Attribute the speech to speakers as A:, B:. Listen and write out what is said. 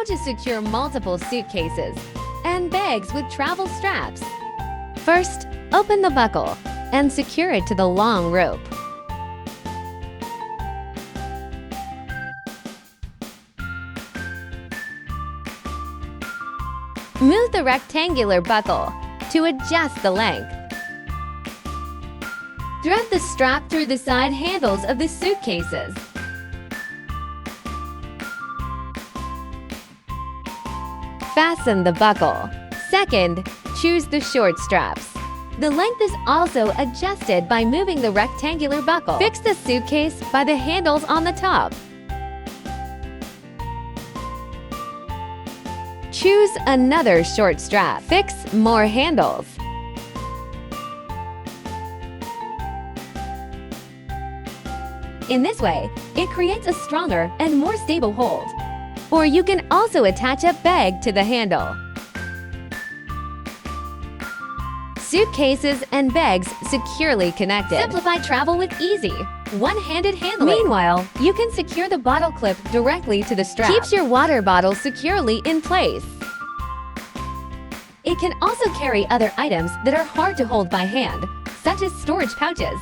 A: How to secure multiple suitcases and bags with travel straps. First, open the buckle and secure it to the long rope. Move the rectangular buckle to adjust the length. Thread the strap through the side handles of the suitcases. Fasten the buckle. Second, choose the short straps. The length is also adjusted by moving the rectangular buckle. Fix the suitcase by the handles on the top. Choose another short strap. Fix more handles. In this way, it creates a stronger and more stable hold. Or you can also attach a bag to the handle. Suitcases and bags securely connected. Simplify travel with easy, one-handed handling. Meanwhile, you can secure the bottle clip directly to the strap. Keeps your water bottle securely in place. It can also carry other items that are hard to hold by hand, such as storage pouches.